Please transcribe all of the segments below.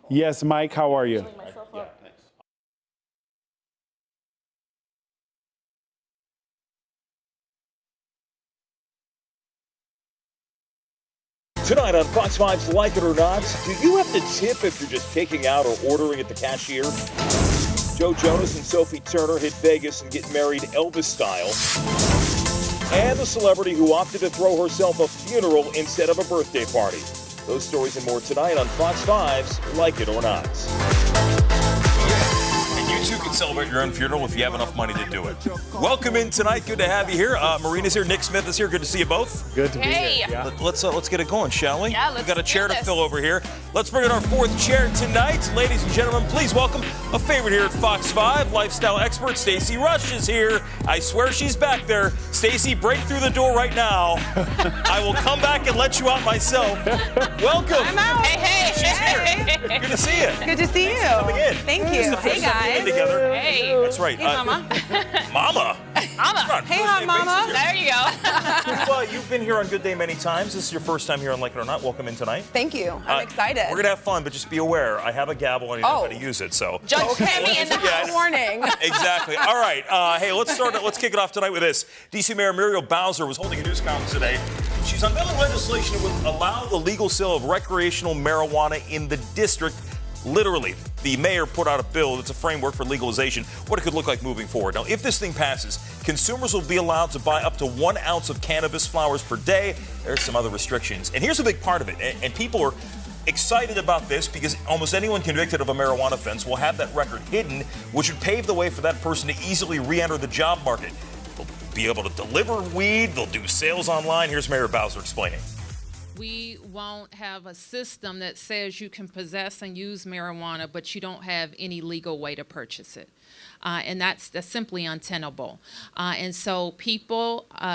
Yes, Mike, how are you? Tonight on Fox 5's Like It or Not, do you have to tip if you're just taking out or ordering at the cashier? Joe Jonas and Sophie Turner hit Vegas and get married Elvis style. And the celebrity who opted to throw herself a funeral instead of a birthday party. Those stories and more tonight on Fox 5's Like It or Not. You too can celebrate your own funeral if you have enough money to do it. Welcome in tonight. Good to have you here. Marina's here. Nick Smith is here. Good to see you both. Good to be here. Yeah. Let's get it going, shall we? Yeah, We've got a chair to this. fill over here. Let's bring in our fourth chair tonight. Ladies and gentlemen, please welcome a favorite here at Fox 5, lifestyle expert Stacey Rush is here. I swear she's back there. Stacey, break through the door right now. I will come back and let you out myself. Welcome. I'm out. Hey, She's here. Good to see you. Good to see you. Coming in. Thank This is you. the first Hey, time we've been guys. together. Hey. That's right. Hey, Mama. Mama. Mama. Hey, hot Mama. There you go. You've been here on Good Day many times. This is your first time here on Like It or Not. Welcome in tonight. Thank you. I'm excited. We're going to have fun, but just be aware. I have a gavel and I know how to use it. So Judge Tammy in the house. Warning. Exactly. All right. Hey, let's kick it off tonight with this. D.C. Mayor Muriel Bowser was holding a news conference today. She's unveiling legislation that would allow the legal sale of recreational marijuana in the district. Literally, the mayor put out a bill that's a framework for legalization, what it could look like moving forward. Now, if this thing passes, consumers will be allowed to buy up to 1 ounce of cannabis flowers per day. There's some other restrictions. And here's a big part of it. And people are excited about this because almost anyone convicted of a marijuana offense will have that record hidden, which would pave the way for that person to easily re-enter the job market. They'll be able to deliver weed. They'll do sales online. Here's Mayor Bowser explaining. We won't have a system that says you can possess and use marijuana, but you don't have any legal way to purchase it. And that's simply untenable. And so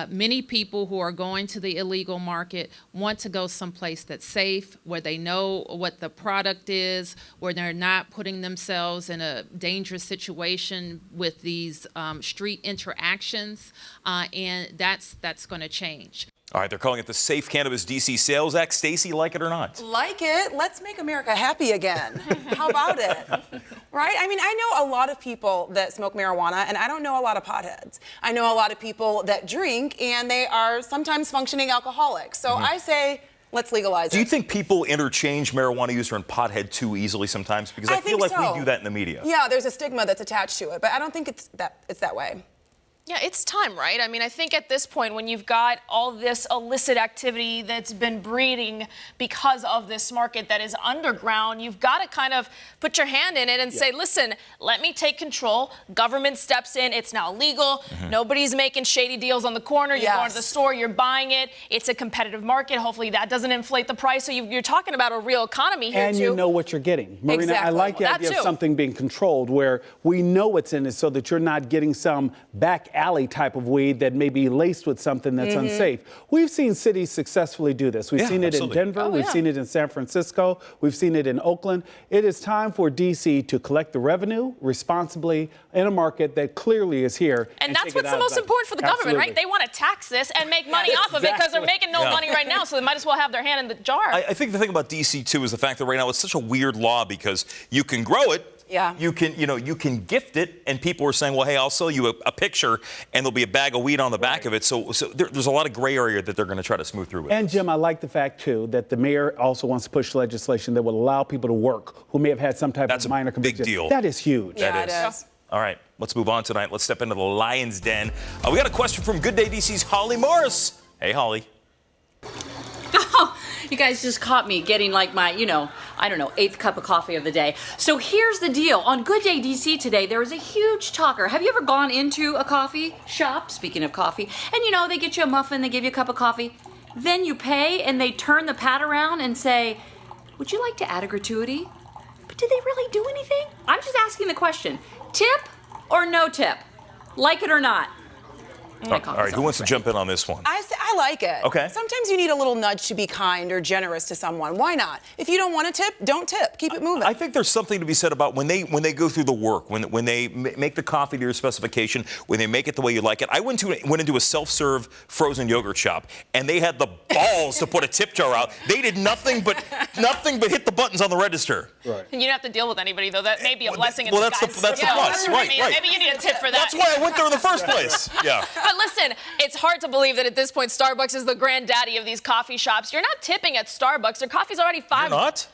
many people who are going to the illegal market want to go someplace that's safe, where they know what the product is, where they're not putting themselves in a dangerous situation with these street interactions. And that's going to change. All right, they're calling it the Safe Cannabis DC Sales Act. Stacey, like it or not? Like it. Let's make America happy again. How about it? Right? I mean, I know a lot of people that smoke marijuana, and I don't know a lot of potheads. I know a lot of people that drink, and they are sometimes functioning alcoholics. So I say, let's legalize it. Do you think people interchange marijuana user and pothead too easily sometimes? Because I feel think like so. we do that in the media. Yeah, there's a stigma that's attached to it, but I don't think it's that way. Yeah, it's time, right? I mean, I think at this point, when you've got all this illicit activity that's been breeding because of this market that is underground, you've got to kind of put your hand in it and say, listen, let me take control. Government steps in. It's now legal. Nobody's making shady deals on the corner. You go into the store, you're buying it. It's a competitive market. Hopefully that doesn't inflate the price. So you're talking about a real economy here, And too. you know what you're getting. Marina, Exactly. I like the That idea too. of something being controlled where we know what's in it so that you're not getting some back alley type of weed that may be laced with something that's unsafe. We've seen cities successfully do this. We've seen it absolutely. in Denver. We've seen it in San Francisco. We've seen it in Oakland. It is time for D.C. to collect the revenue responsibly in a market that clearly is here. And that's take it what's the out most of it. important for the government, right? Absolutely. They want to tax this and make money off of it because they're making no money right now, so they might as well have their hand in the jar. I think the thing about DC too is the fact that right now it's such a weird law because you can grow it. Yeah. You can gift it, and people are saying, well, hey, I'll sell you a picture, and there'll be a bag of weed on the back of it. So there's a lot of gray area that they're going to try to smooth through with. And Jim, I like the fact too that the mayor also wants to push legislation that will allow people to work who may have had some type That's of a minor big conviction. deal. That is huge. That Yeah, is. it is. All right, let's move on tonight. Let's step into the Lion's Den. We got a question from Good Day DC's Holly Morris. Hey, Holly. You guys just caught me getting like my, I don't know, 8th cup of coffee of the day. So here's the deal. On Good Day DC today, there was a huge talker. Have you ever gone into a coffee shop, speaking of coffee, and they get you a muffin, they give you a cup of coffee, then you pay and they turn the pad around and say, would you like to add a gratuity? But did they really do anything? I'm just asking the question. Tip or no tip? Like it or not? All right, who wants to jump in on this one? I like it. Okay. Sometimes you need a little nudge to be kind or generous to someone. Why not? If you don't want to tip, don't tip. Keep it moving. I think there's something to be said about when they go through the work, when they make the coffee to your specification, when they make it the way you like it. I went into a self-serve frozen yogurt shop, and they had the balls to put a tip jar out. They did nothing but hit the buttons on the register. Right. And you don't have to deal with anybody, though. That may be a blessing in that's disguise. the plus, right? Maybe you need a tip for that. That's why I went there in the first place. Yeah. But listen, it's hard to believe that at this point Starbucks is the granddaddy of these coffee shops. You're not tipping at Starbucks. Their coffee's already $5. You're not?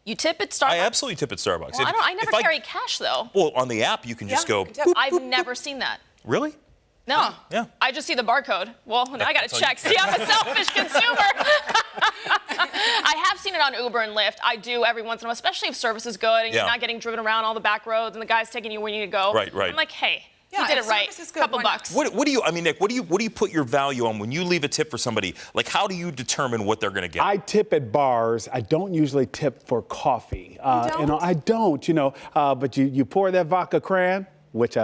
You tip at Starbucks? I absolutely tip at Starbucks. Well, I never carry cash, though. Well, on the app, you can just go. Boop, I've never seen that. Really? No. Yeah. I just see the barcode. Well, I got to check. See, I'm a selfish consumer. I have seen it on Uber and Lyft. I do every once in a while, especially if service is good and you're not getting driven around all the back roads and the guy's taking you where you need to go. Right. I'm like, hey. You did it right. Couple bucks. What do you? I mean, Nick. What do you put your value on when you leave a tip for somebody? Like, how do you determine what they're going to get? I tip at bars. I don't usually tip for coffee. don't? You know, I don't. You know, but you pour that vodka cran, which I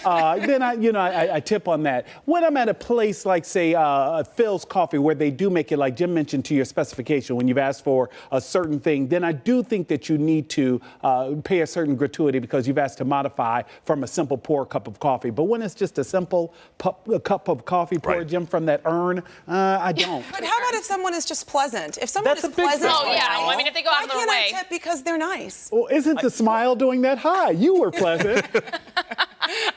love. Then I tip on that. When I'm at a place like, say, Phil's Coffee, where they do make it, like Jim mentioned, to your specification, when you've asked for a certain thing, then I do think that you need to pay a certain gratuity because you've asked to modify from a simple pour cup of coffee. But when it's just a simple cup of coffee poured, Jim, from that urn, I don't. But how about if someone is just pleasant? If someone That's is a big pleasant, thing. Oh, yeah. Well, I mean, if they go out of their way. why can't I tip because they're nice? Well, isn't the smile doing that? Hi, you were pleasant.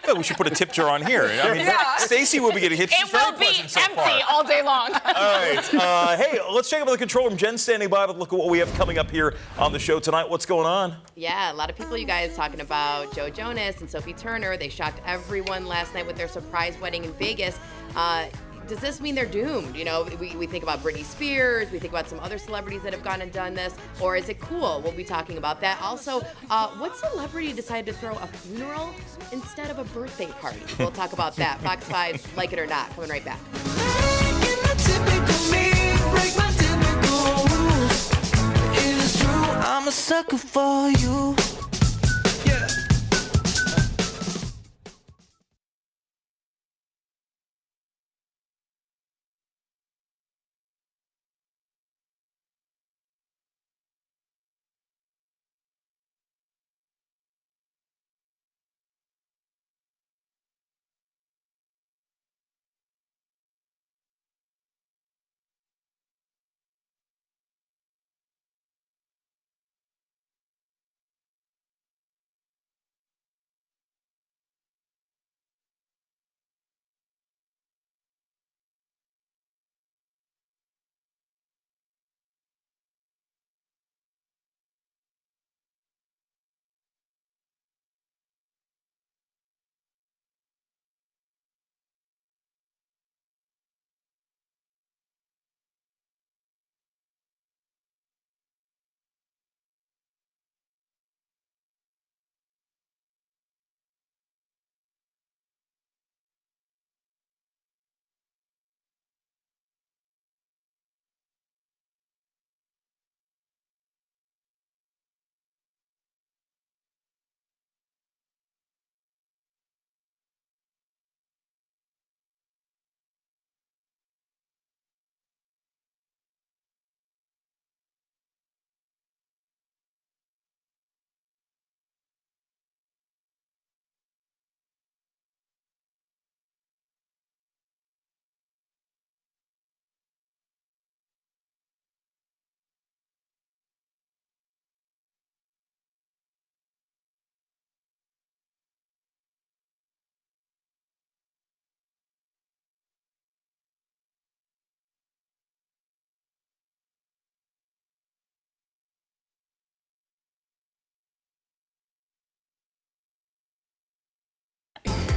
Yeah, we should put a tip jar on here. I mean, Stacey will be getting hit. It will be empty all day long. All right. Hey, let's check out the control room. Jen's standing by to look at what we have coming up here on the show tonight. What's going on? Yeah, a lot of people, you guys, talking about Joe Jonas and Sophie Turner. They shocked everyone last night with their surprise wedding in Vegas. Does this mean they're doomed? You know, we think about Britney Spears, we think about some other celebrities that have gone and done this, or is it cool? We'll be talking about that. Also, what celebrity decided to throw a funeral instead of a birthday party? We'll talk about that. Fox 5, like it or not, coming right back. I'm a sucker for you.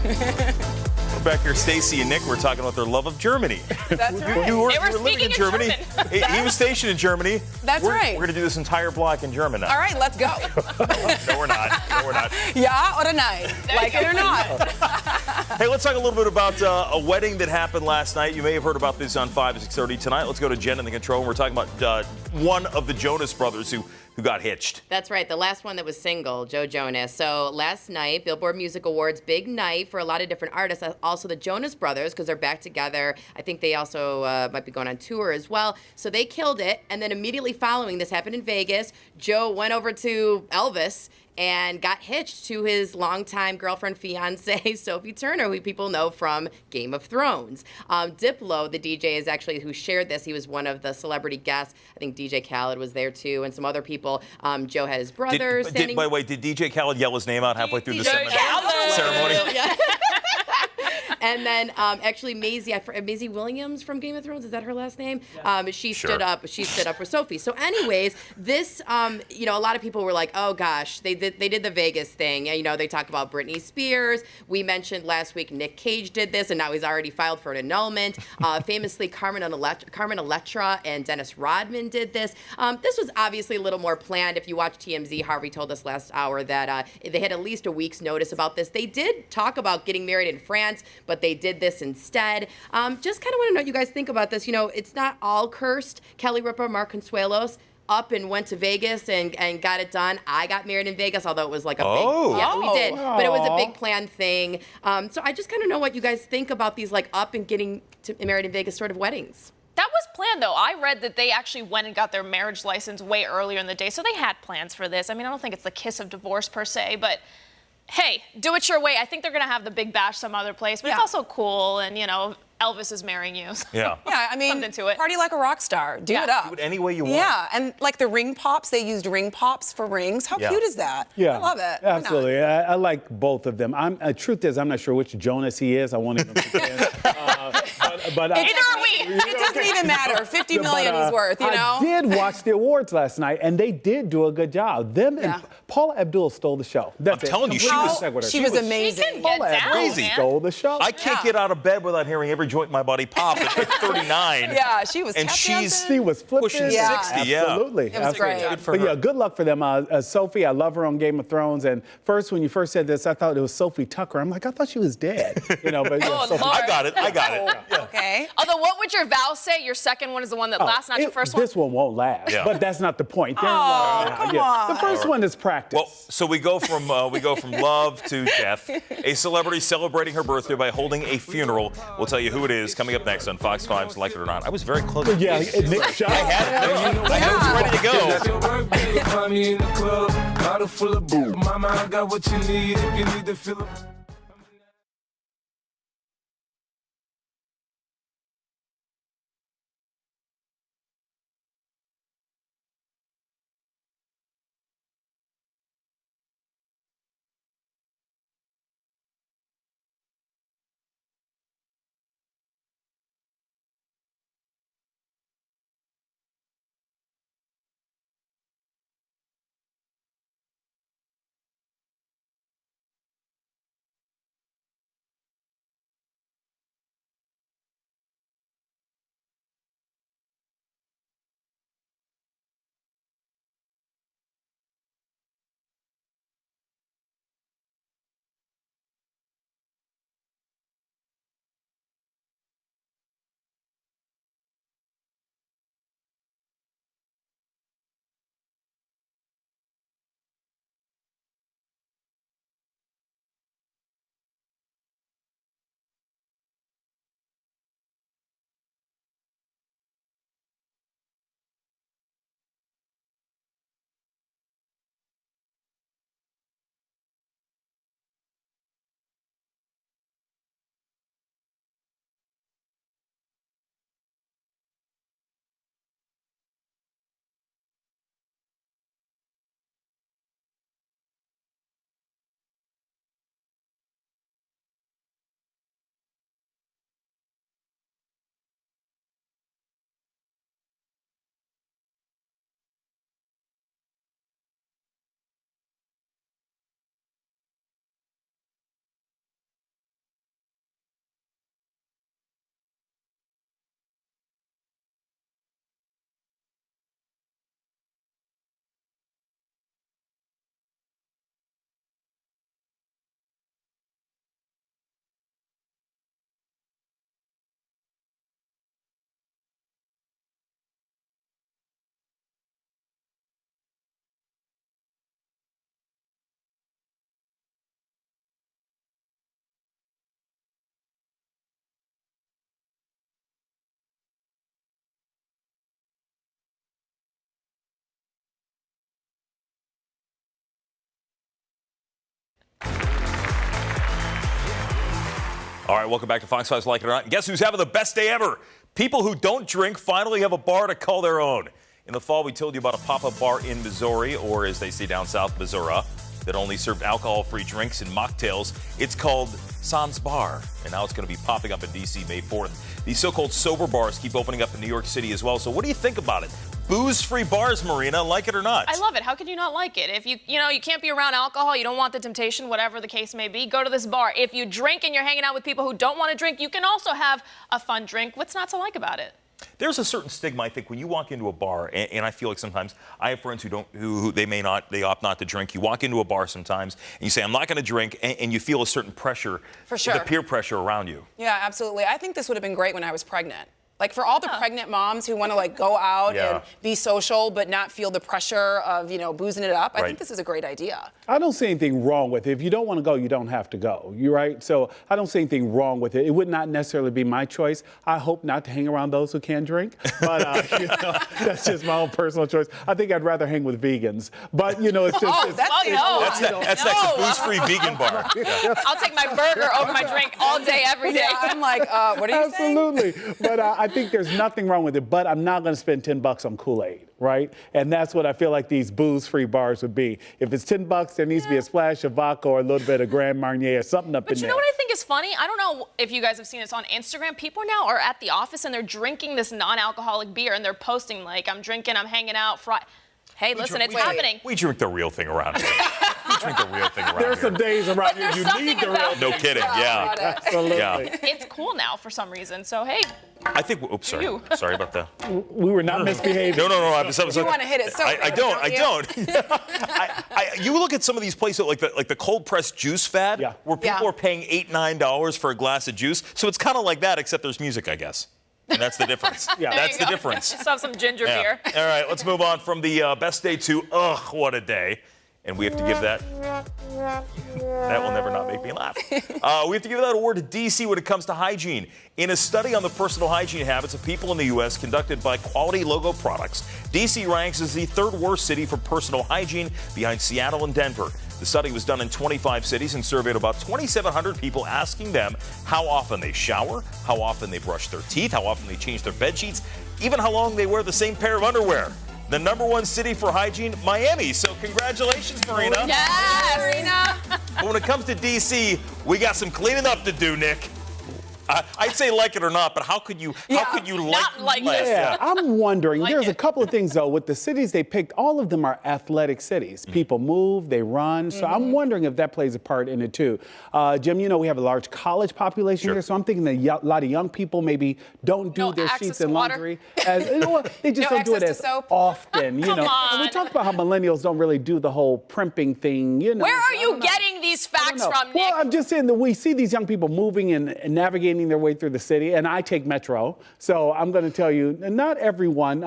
We're back here, Stacey and Nick. We're talking about their love of Germany. That's right. You were They were living in speaking in Germany. German. He was stationed in Germany. That's right. We're going to do this entire block in German now. All right, let's go. No, we're not. No, we're not. Yeah or nein? Like it or not? Hey, let's talk a little bit about a wedding that happened last night. You may have heard about this on 5 to 6:30 tonight. Let's go to Jen in the control room. We're talking about one of the Jonas brothers who who got hitched. That's right. The last one that was single, Joe Jonas. So last night, Billboard Music Awards, big night for a lot of different artists. Also the Jonas Brothers, because they're back together. I think they also might be going on tour as well. So they killed it. And then immediately following, this happened in Vegas, Joe went over to Elvis and got hitched to his longtime girlfriend, fiance, Sophie Turner, who people know from Game of Thrones. Diplo, the DJ, is actually who shared this. He was one of the celebrity guests. I think DJ Khaled was there too, and some other people. Joe had his brother standing. By the way, did DJ Khaled yell his name out halfway through the DJ ceremony? Yeah. And then actually Maisie Williams from Game of Thrones, is that her last name? She stood up for Sophie. So anyways, this a lot of people were like, oh gosh, they did the Vegas thing. They talk about Britney Spears. We mentioned last week Nick Cage did this, and now he's already filed for an annulment. Famously, Carmen Electra and Dennis Rodman did this. This was obviously a little more planned. If you watch TMZ, Harvey told us last hour that they had at least a week's notice about this. They did talk about getting married in France, but they did this instead. Just kind of want to know what you guys think about this. It's not all cursed. Kelly Ripa, Mark Consuelos up and went to Vegas and got it done. I got married in Vegas, although it was like a big, yeah, we did, but it was a big planned thing. So I just kind of know what you guys think about these like up and getting married in Vegas sort of weddings. That was planned, though. I read that they actually went and got their marriage license way earlier in the day, so they had plans for this. I mean, I don't think it's the kiss of divorce per se, but hey, do it your way. I think they're going to have the big bash some other place, but it's also cool, and, Elvis is marrying you. So yeah. Yeah, I mean, something to it. Party like a rock star. Do it up. Do it any way you want. Yeah, and like the ring pops, they used ring pops for rings. How cute is that? Yeah. I love it. Absolutely. I like both of them. Truth is, I'm not sure which Jonas he is. I won't even pretend. But Neither are we. It doesn't even matter. 50 million he's worth, I did watch the awards last night, and they did do a good job. Them and Paula Abdul stole the show. I'm telling you, she was amazing. She can Paula get down, Abdul man. stole the show. I can't get out of bed without hearing every joint in my body pop at 39. Yeah, she was and tap she's dancing. She was flipping. pushing 60. Absolutely. It was great. Good for But her. yeah, good luck for them. Sophie, I love her on Game of Thrones. And when you first said this, I thought it was Sophie Tucker. I'm like, I thought she was dead. But Oh, Sophie Lord. I got it. Yeah. Okay. Although, what would your vow say? Your second one is the one that lasts, not your first one? This one won't last. Yeah. But that's not the point. Come on. The first one is practice. Well, so we go from love to death. A celebrity celebrating her birthday by holding a funeral. We'll tell you who it is coming up next on Fox 5's Like It or Not. I was very close. Yeah, Nick Shaw. I had it. I was ready to go. Find me in the club, bottle full of boo. Mama, I got what you need if you need to fill up. All right, welcome back to Fox 5's Like It or Not. And guess who's having the best day ever? People who don't drink finally have a bar to call their own. In the fall, we told you about a pop-up bar in Missouri, or as they say down south, Missouri, that only served alcohol-free drinks and mocktails. It's called Sans Bar, and now it's going to be popping up in D.C. May 4th. These so-called sober bars keep opening up in New York City as well. So what do you think about it? Booze-free bars, Marina, like it or not? I love it. How could you not like it? If you can't be around alcohol, you don't want the temptation, whatever the case may be, go to this bar. If you drink and you're hanging out with people who don't want to drink, you can also have a fun drink. What's not to like about it? There's a certain stigma, I think, when you walk into a bar, and I feel like sometimes I have friends who they opt not to drink. You walk into a bar sometimes, and you say, I'm not going to drink, and you feel a certain pressure, For sure. the peer pressure around you. Yeah, absolutely. I think this would have been great when I was pregnant. Like for all the pregnant moms who want to like go out and be social but not feel the pressure of, boozing it up, I think this is a great idea. I don't see anything wrong with it. If you don't want to go, you don't have to go. You're right. So I don't see anything wrong with it. It would not necessarily be my choice. I hope not to hang around those who can drink, but that's just my own personal choice. I think I'd rather hang with vegans, but it's just. That's next, a booze-free vegan bar. Yeah. I'll take my burger over my drink all day, every day. Yeah, I'm like, what are you saying? Absolutely. But I think there's nothing wrong with it, but I'm not going to spend $10 on Kool-Aid, right? And that's what I feel like these booze-free bars would be. If it's $10, there needs to be a splash of vodka or a little bit of Grand Marnier or something up in there. But you know what I think is funny? I don't know if you guys have seen this on Instagram. People now are at the office and they're drinking this non-alcoholic beer and they're posting like, I'm drinking, I'm hanging out, Hey, listen, it's happening. We drink the real thing around here. We drink the real thing around here. There's some days around here you need the real thing. No kidding, yeah. Absolutely. Yeah. It's cool now for some reason, so hey. I think, oops, sorry. Sorry about that. We were not misbehaving. No. You want to hit it so I don't. You look at some of these places like the cold pressed juice fad, where people are paying $8, $9 for a glass of juice. So it's kind of like that, except there's music, I guess. And that's the difference. That's the difference. Just have some ginger beer. All right, let's move on from the best day to, what a day. And we have to give that will never not make me laugh. We have to give that award to D.C. when it comes to hygiene. In a study on the personal hygiene habits of people in the U.S. conducted by Quality Logo Products, D.C. ranks as the third worst city for personal hygiene behind Seattle and Denver. The study was done in 25 cities and surveyed about 2,700 people, asking them how often they shower, how often they brush their teeth, how often they change their bed sheets, even how long they wear the same pair of underwear. The #1 city for hygiene, Miami. So congratulations, Marina. Yes, Marina. But when it comes to D.C., we got some cleaning up to do, Nick. I'd say like it or not, but how could you like it? Yeah, I'm wondering. There's a couple of things, though. With the cities they picked, all of them are athletic cities. People move, they run. So I'm wondering if that plays a part in it, too. Jim, we have a large college population here, so I'm thinking that a lot of young people maybe don't do their sheets and laundry. They just don't do it as often. Come on. And we talked about how millennials don't really do the whole primping thing. Where are you getting these facts from, Nick? Well, I'm just saying that we see these young people moving and navigating their way through the city, and I take Metro, so I'm going to tell you, not everyone,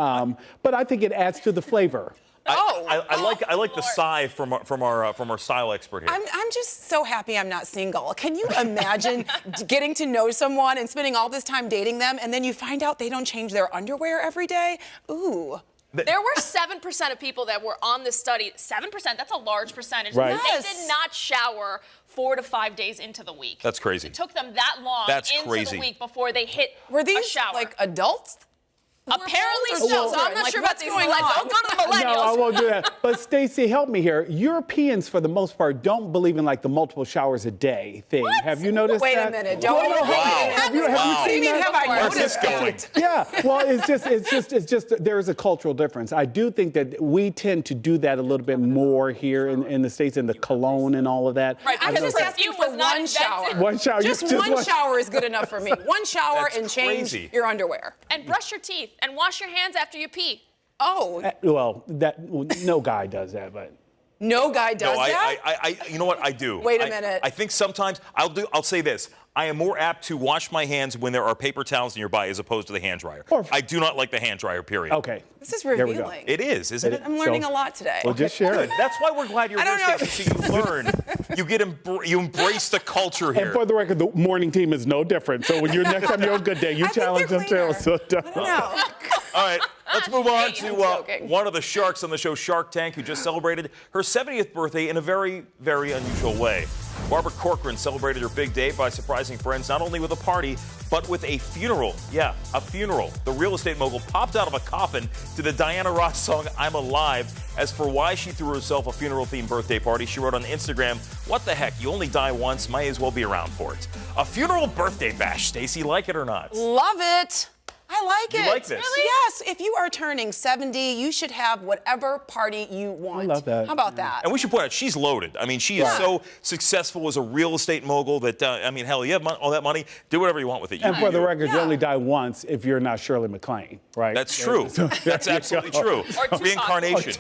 but I think it adds to the flavor. I like the sigh from our style expert here. I'm just so happy I'm not single. Can you imagine getting to know someone and spending all this time dating them, and then you find out they don't change their underwear every day? Ooh. There were 7% of people that were on this study. 7%, that's a large percentage. Right. They did not shower 4 to 5 days into the week. That's crazy. It took them that long into the week before they hit Were these a shower. like adults? Apparently so. So I'm not sure about these millennials. Don't go to the millennials. No, I won't do that. But Stacey, help me here. Europeans, for the most part, don't believe in like the multiple showers a day thing. What? Have you noticed Wait that? a minute. Have you seen that? Have I Where's this going? Yeah. Well, it's just there is a cultural difference. I do think that we tend to do that a little bit more here in the States, in the cologne and all of that. Right. I'm just asking for one shower. One shower. Just one shower is good enough for me. One shower That's and change crazy. your underwear. And brush your teeth and wash your hands after you pee. Oh. Well, no guy does that, but. No guy does that? I you know what? I do. Wait a minute. I think sometimes I'll say this. I am more apt to wash my hands when there are paper towels nearby as opposed to the hand dryer. I do not like the hand dryer, period. Okay. This is There we go. revealing. It is, isn't it? I'm learning a lot today. Well, just share it. That's why we're glad you're I here, don't know. Stacey, so you learn. You embrace the culture here. And for the record, the morning team is no different. So when next time you're on Good Day, you I think challenge they're them too. cleaner. So I don't know. All right, let's move on to joking. one of the sharks on the show, Shark Tank, who just celebrated her 70th birthday in a very, very unusual way. Barbara Corcoran celebrated her big day by surprising friends not only with a party, but with a funeral. Yeah, a funeral. The real estate mogul popped out of a coffin to the Diana Ross song, I'm Alive. As for why she threw herself a funeral-themed birthday party, she wrote on Instagram, what the heck, you only die once, might as well be around for it. A funeral birthday bash, Stacey, like it or not? Love it. I like it. You like this? Really? Yes. If you are turning 70, you should have whatever party you want. I love that. How about that? And we should point out, she's loaded. I mean, she is so successful as a real estate mogul that, I mean, hell, you have all that money, do whatever you want with it. And for the record, you only die once if you're not Shirley MacLaine, right? That's true. That's absolutely true. Or Reincarnation.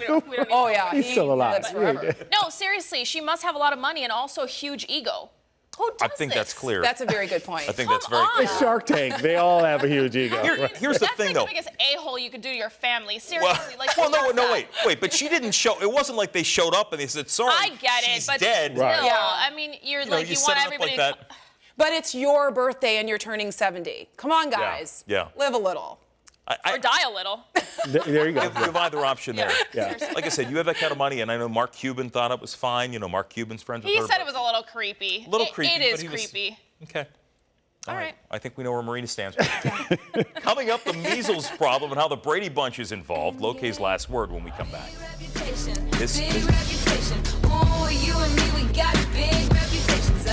Oh, yeah. He's still alive. That's forever. No, seriously, she must have a lot of money and also a huge ego. Who does I think this? that's clear. That's a very good point. I think that's very Come clear. on. Shark Tank, they all have a huge ego. Here's the That's thing, like though. the biggest a-hole you could do to your family. Seriously, like, Well, who does that? wait. But she didn't show. It wasn't like they showed up and they said, "Sorry, I get it, she's but dead." still, Right. Yeah. I mean, you're You like, you set want it up everybody like that. But it's your birthday and you're turning 70. Come on, guys. Yeah. Live a little. or die a little. There you go. You have either option there. Yeah. Like I said, you have that kind of money, and I know Mark Cuban thought it was fine. You know, Mark Cuban's friends with He her. said but- it was a little creepy. A little creepy, It but is he was- creepy. Okay. All right. I think we know where Marina stands. Coming up, the measles problem and how the Brady Bunch is involved. Lokay's last word when we come back. This- Big reputation. Oh, you and me, we got big reputations.